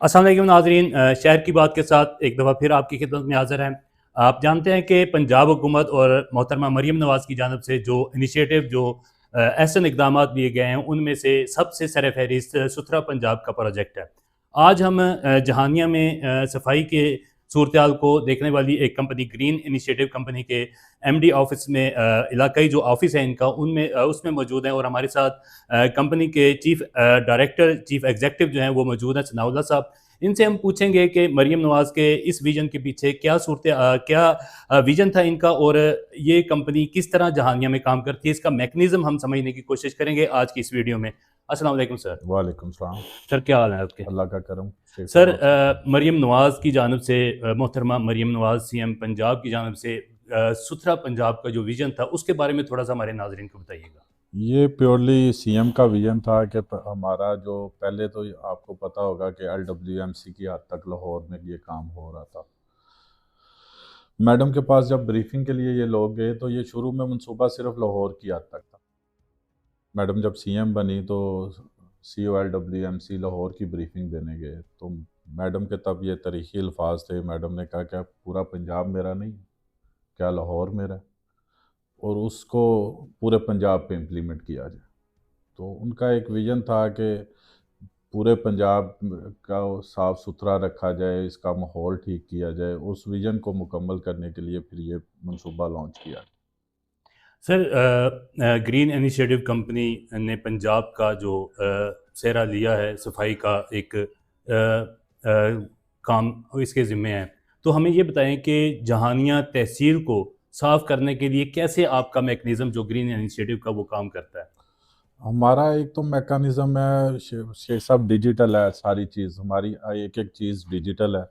अस्सलाम वालेकुम नाज़रीन, शहर की बात के साथ एक दफ़ा फिर आपकी खिदमत में हाज़िर हैं। आप जानते हैं कि पंजाब हुकूमत और मोहतरमा मरीम नवाज़ की जानिब से जो इनिशिएटिव ऐसे इक़दामात लिए गए हैं, उनमें से सबसे सर-ए-फ़हरिस्त सुथरा पंजाब का प्रोजेक्ट है। आज हम जहानिया में सफाई के सूरत-ए-हाल को देखने वाली एक कंपनी ग्रीन इनिशिएटिव कंपनी के एमडी ऑफ़िस में इलाकाई जो ऑफ़िस है इनका उनमें उसमें मौजूद हैं और हमारे साथ कंपनी के चीफ़ डायरेक्टर, चीफ़ एग्ज़ीक्यूटिव जो हैं वो मौजूद हैं सनाउल्लाह साहब। इनसे हम पूछेंगे कि मरीम नवाज़ के इस विज़न के पीछे क्या विज़न था इनका और ये कंपनी किस तरह जहानिया में काम करती है, इसका मैकेनिज़्म हम समझने की कोशिश करेंगे आज की इस वीडियो में। अस्सलाम वालेकुम सर। वालेकुम सलाम। सर क्या हाल है आपके? अल्लाह का करम। ठीक सर, हूँ, आप सुनाएं। मरीम नवाज़ की जानिब से मोहतरमा मरीम नवाज़ सीएम पंजाब की जानिब से सुथरा पंजाब का जो विज़न था उसके बारे में थोड़ा-सा हमारे नाज़रीन को बताइएगा। ये प्योरली सीएम का विजन था कि हमारा जो पहले तो आपको पता होगा कि एलडब्ल्यूएमसी की हद तक लाहौर में ये काम हो रहा था। मैडम के पास जब ब्रीफिंग के लिए ये लोग गए तो ये शुरू में मंसूबा सिर्फ लाहौर की हद तक था। मैडम जब सीएम बनी तो सीईओ एलडब्ल्यूएमसी लाहौर की ब्रीफिंग देने गए तो मैडम के तब ये तरीक़ी अल्फाज थे। मैडम ने कहा क्या पूरा पंजाब मेरा नहीं, क्या लाहौर मेरा है, और उसको पूरे पंजाब पे इम्प्लीमेंट किया जाए। तो उनका एक विज़न था कि पूरे पंजाब का साफ़ सुथरा रखा जाए, इसका माहौल ठीक किया जाए। उस विज़न को मुकम्मल करने के लिए फिर ये मंसूबा लॉन्च किया। सर, ग्रीन इनिशिएटिव कंपनी ने पंजाब का जो सेहरा लिया है सफाई का एक काम इसके ज़िम्मे है। तो हमें ये बताएं कि जहानिया तहसील को साफ़ करने के लिए कैसे आपका मैकेनिज़्म जो ग्रीन इनिशिएटिव का वो काम करता है? हमारा एक तो मैकेनिज़्म है, ये सब डिजिटल है, सारी चीज़ हमारी एक-एक चीज़ डिजिटल है।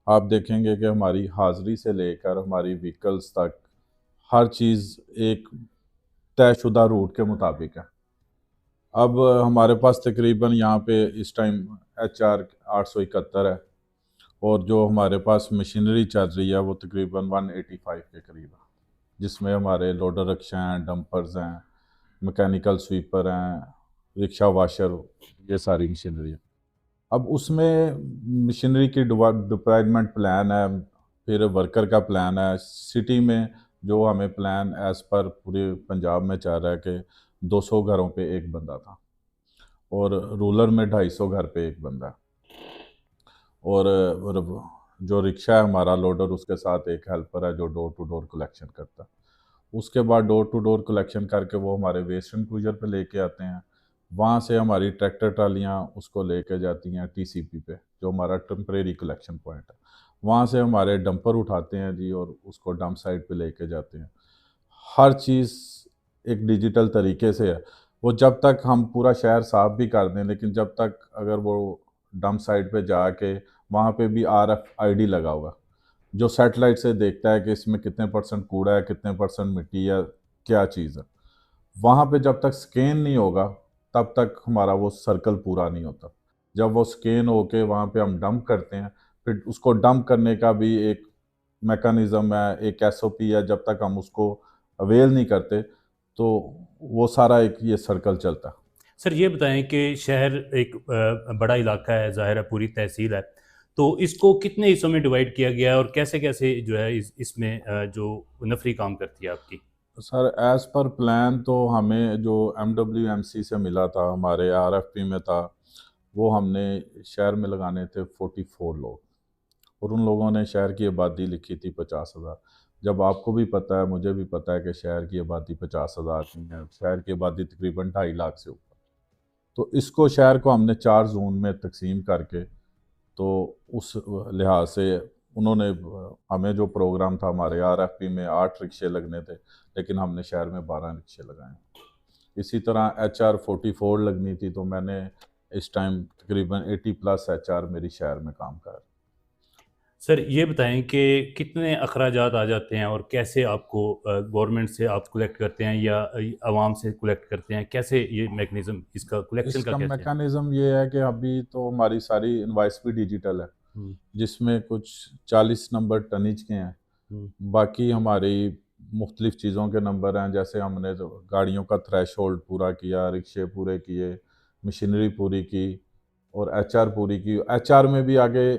आप देखेंगे कि हमारी हाज़िरी से लेकर हमारी व्हीकल्स तक हर चीज़ एक तयशुदा रूट के मुताबिक है। अब हमारे पास तकरीबन यहाँ पे इस टाइम एचआर 871 है, और जो हमारे पास मशीनरी चल रही है वो तकरीबन 185 के करीब है, जिसमें हमारे लोडर रिक्शा हैं, डंपर्स हैं, मैकेनिकल स्वीपर हैं, रिक्शा वाशर, ये सारी मशीनरी है। अब उसमें मशीनरी की डिप्लॉयमेंट प्लान है, फिर वर्कर का प्लान है। सिटी में जो हमें प्लान एज़ पर पूरे पंजाब में चल रहा है कि 200 घरों पे एक बंदा था, और रूरल में 250 घर पे एक बंदा है। और जो रिक्शा है हमारा लोडर, उसके साथ एक हेल्पर है जो डोर टू डोर कलेक्शन करता है। उसके बाद डोर टू डोर कलेक्शन करके वो हमारे वेस्ट इंक्लूजर पे लेके आते हैं। वहाँ से हमारी ट्रैक्टर ट्रालियाँ उसको लेके जाती हैं टीसीपी पे, जो हमारा टेम्परेरी कलेक्शन पॉइंट है। वहाँ से हमारे डंपर उठाते हैं जी, और उसको डंप साइट पे लेके जाते हैं। हर चीज़ एक डिजिटल तरीके से है। वो जब तक हम पूरा शहर साफ भी कर दें, लेकिन जब तक अगर वो डंप साइट पे जाके वहाँ पे भी आरएफआईडी लगा हुआ, जो सैटेलाइट से देखता है कि इसमें कितने परसेंट कूड़ा है, कितने परसेंट मिट्टी है, क्या चीज़ है। वहाँ पे जब तक स्कैन नहीं होगा तब तक हमारा वो सर्कल पूरा नहीं होता। जब वो स्कैन होके वहाँ पे हम डंप करते हैं, फिर उसको डंप करने का भी एक मैकेनिज़्म है, एक एसओपी है। जब तक हम उसको अवेल नहीं करते तो वो सारा एक ये सर्कल चलता है। सर ये बताएं कि शहर एक बड़ा इलाका है, ज़ाहिर है पूरी तहसील है, तो इसको कितने हिस्सों में डिवाइड किया गया है और कैसे-कैसे जो है इसमें जो नफरी काम करती है आपकी? सर एज़ पर प्लान तो हमें जो एमडब्ल्यूएमसी से मिला था, हमारे आरएफपी में था, वो हमने शहर में लगाने थे 44 लोग, और उन लोगों ने शहर की आबादी लिखी थी 50,000। जब आपको भी पता है, मुझे भी पता है कि शहर की आबादी 50,000 नहीं है, शहर की आबादी तकरीबन 2.5 लाख से ऊपर। तो इसको शहर को हमने 4 जोन में तकसीम करके, तो उस लिहाज से उन्होंने हमें जो प्रोग्राम था, हमारे आरएफपी में 8 रिक्शे लगने थे, लेकिन हमने शहर में 12 रिक्शे लगाए। इसी तरह एचआर 44 लगनी थी, तो मैंने इस टाइम तकरीबन 80 प्लस एचआर मेरी शहर में काम कर रहे हैं। सर ये बताएं कि कितने अखराजात आ जाते हैं और कैसे आपको गवर्नमेंट से आप कलेक्ट करते हैं या आवाम से कलेक्ट करते हैं? कैसे ये मैकेनिज़्म इसका कलेक्शन का इसका कैसे है? मैकेनिज़्म ये है कि अभी तो हमारी सारी इनवाइस भी डिजिटल है, हुँ, जिसमें कुछ 40 नंबर टनीज के हैं। हुँ, बाकी हमारी मुख्तलिफ़ चीज़ों के नंबर हैं, जैसे हमने तो गाड़ियों का थ्रेशोल्ड पूरा किया, रिक्शे पूरे किए, मशीनरी पूरी की, और एचआर पूरी की। एचआर में भी आगे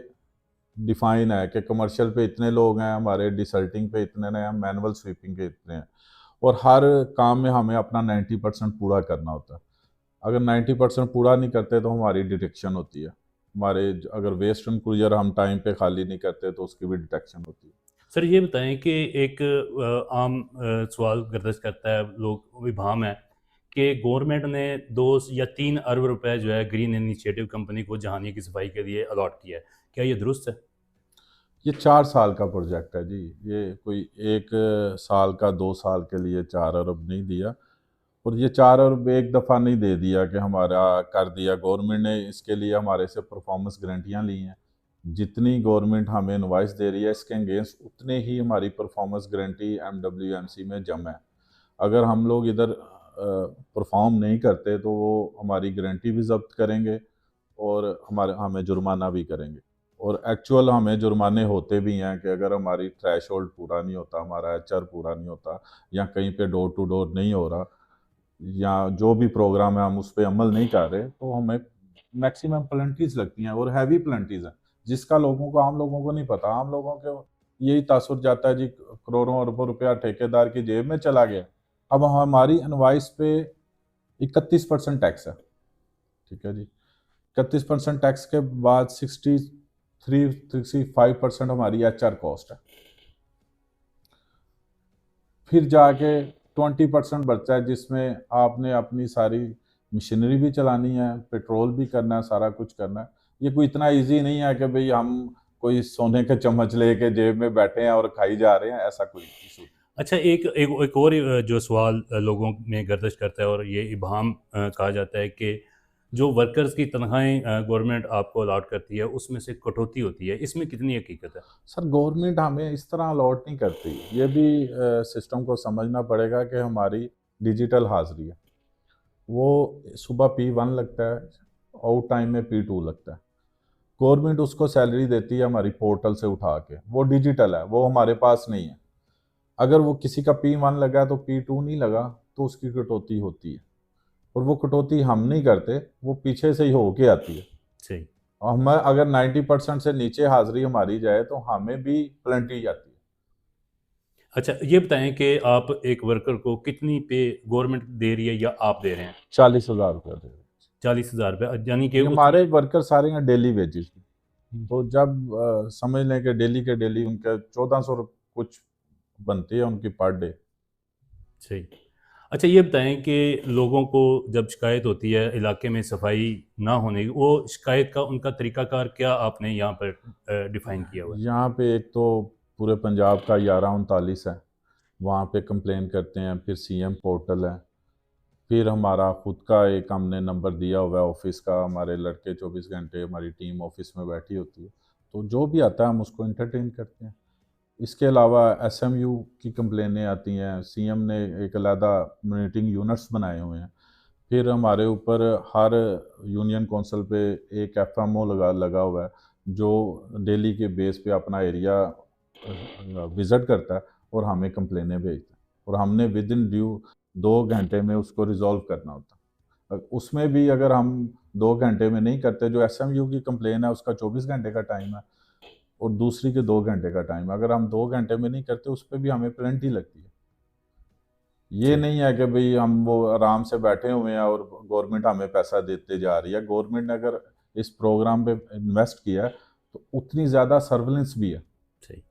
डिफाइन है कि कमर्शियल पे इतने लोग हैं हमारे, डिसल्टिंग पे इतने हैं, मैनुअल स्वीपिंग पे इतने हैं, और हर काम में हमें अपना 90% पूरा करना होता है। अगर 90% पूरा नहीं करते तो हमारी डिटेक्शन होती है। हमारे अगर वेस्ट एंड क्रूजर हम टाइम पे खाली नहीं करते तो उसकी भी डिटेक्शन होती है। सर ये बताएं कि एक आम सवाल गर्दिश करता है, लोग विभाम है कि गवर्नमेंट ने 2 या 3 अरब रुपए जो है ग्रीन इनिशिएटिव कंपनी को जहानिया की सफाई के लिए अलॉट किया है, क्या ये दुरुस्त है? ये 4 साल का प्रोजेक्ट है जी। ये कोई एक साल का 2 साल के लिए 4 अरब नहीं दिया, और ये 4 अरब एक दफ़ा नहीं दे दिया कि हमारा कर दिया। गवर्नमेंट ने इसके लिए हमारे से परफॉर्मेंस गारंटियाँ ली हैं। जितनी गवर्नमेंट हमें इनवाइस दे रही है इसके अगेंस्ट उतने ही हमारी परफॉर्मेंस गारंटी MWMC में जमा है। अगर हम लोग इधर परफॉर्म नहीं करते तो वो हमारी गारंटी भी जब्त करेंगे और हमें जुर्माना भी करेंगे। और एक्चुअल हमें जुर्माने होते भी हैं कि अगर हमारी थ्रेशोल्ड पूरा नहीं होता, हमारा एचआर पूरा नहीं होता, या कहीं पे डोर टू डोर नहीं हो रहा, या जो भी प्रोग्राम है हम उस पर अमल नहीं कर रहे, तो हमें मैक्सिमम पेनल्टीज लगती हैं, और हैवी पेनल्टीज हैं, जिसका आम लोगों को नहीं पता। आम लोगों को यही तासुर जाता है जी, करोड़ों अरबों रुपया ठेकेदार की जेब में चला गया। अब हमारी इनवाइस पे 31% टैक्स है, ठीक है जी। 31% टैक्स के बाद 65% हमारी एचआर कॉस्ट है। फिर जाके 20% बचता है, जिसमें आपने अपनी सारी मशीनरी भी चलानी है, पेट्रोल भी करना है, सारा कुछ करना है। ये कोई इतना इजी नहीं है कि भाई हम कोई सोने के चम्मच लेके जेब में बैठे हैं और खाई जा रहे हैं, ऐसा कोई इशू। अच्छा, एक और जो सवाल लोगों में गर्दिश करता है और ये इबाहम कहा जाता है कि जो वर्कर्स की तनख्वाहें गवर्नमेंट आपको अलॉट करती है उसमें से कटौती होती है, इसमें कितनी हकीकत है? सर गवर्नमेंट हमें इस तरह अलॉट नहीं करती। ये भी सिस्टम को समझना पड़ेगा कि हमारी डिजिटल हाजिरी है, वो सुबह P1 लगता है, आउट टाइम में P2 लगता है। गवर्नमेंट उसको सैलरी देती है हमारी पोर्टल से उठा के, वो डिजिटल है, वो हमारे पास नहीं है। अगर वो किसी का P1 लगा तो P2 नहीं लगा, तो उसकी कटौती होती है, और वो कटौती हम नहीं करते, वो पीछे से ही होके आती है। सही। हम अगर 90% से नीचे हाजिरी हमारी जाए तो हमें भी पेनल्टी आती है। अच्छा, ये बताएं कि आप एक वर्कर को कितनी पे गवर्नमेंट दे रही है या आप दे रहे हैं? 40,000 रुपये दे रहे हैं। 40,000 रुपये, यानी कि ये उस हमारे वर्कर सारे हैं डेली वेजेस की। तो जब समझ लें कि डेली के डेली उनका 1400 कुछ बनती है उनकी पर डे। सही। अच्छा, ये बताएं कि लोगों को जब शिकायत होती है इलाके में सफाई ना होने की, वो शिकायत का उनका तरीकाकार क्या आपने यहाँ पर डिफाइन किया हुआ है? यहाँ पे एक तो पूरे पंजाब का 1139 है, वहाँ पे कंप्लेन करते हैं। फिर CM पोर्टल है। फिर हमारा खुद का एक हमने नंबर दिया हुआ है ऑफिस का, हमारे लड़के 24 घंटे हमारी टीम ऑफिस में बैठी होती है, तो जो भी आता है हम उसको इंटरटेन करते हैं। इसके अलावा SMU की कंप्लेनें आती हैं, CM ने एक अलहदा मॉनिटरिंग यूनिट्स बनाए हुए हैं। फिर हमारे ऊपर हर यूनियन काउंसिल पे एक FMO लगा हुआ है, जो डेली के बेस पे अपना एरिया विज़िट करता है और हमें कंप्लेनें भेजता है, और हमने विद इन ड्यू 2 घंटे में उसको रिजॉल्व करना होता है। उसमें भी अगर हम 2 घंटे में नहीं करते, जो SMU की कंप्लेन है उसका 24 घंटे का टाइम है, और दूसरी के 2 घंटे का टाइम है। अगर हम 2 घंटे में नहीं करते उस पर भी हमें पेनल्टी लगती है। ये सही। नहीं है कि भाई हम वो आराम से बैठे हुए हैं और गवर्नमेंट हमें पैसा देते जा रही है। गवर्नमेंट ने अगर इस प्रोग्राम पे इन्वेस्ट किया है तो उतनी ज़्यादा सर्विलेंस भी है। सही।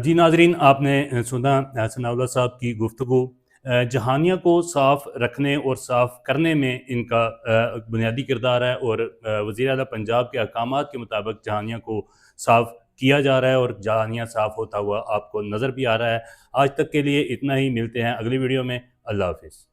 जी नाजरीन, आपने सुना सनाउल्लाह साहब की गुफ्तगू। जहानिया को साफ़ रखने और साफ़ करने में इनका बुनियादी किरदार है, और वज़ीर आला पंजाब के अहकामात के मुताबिक जहानिया को साफ़ किया जा रहा है और जहानिया साफ़ होता हुआ आपको नज़र भी आ रहा है। आज तक के लिए इतना ही, मिलते हैं अगली वीडियो में। अल्लाह हाफ़िज़।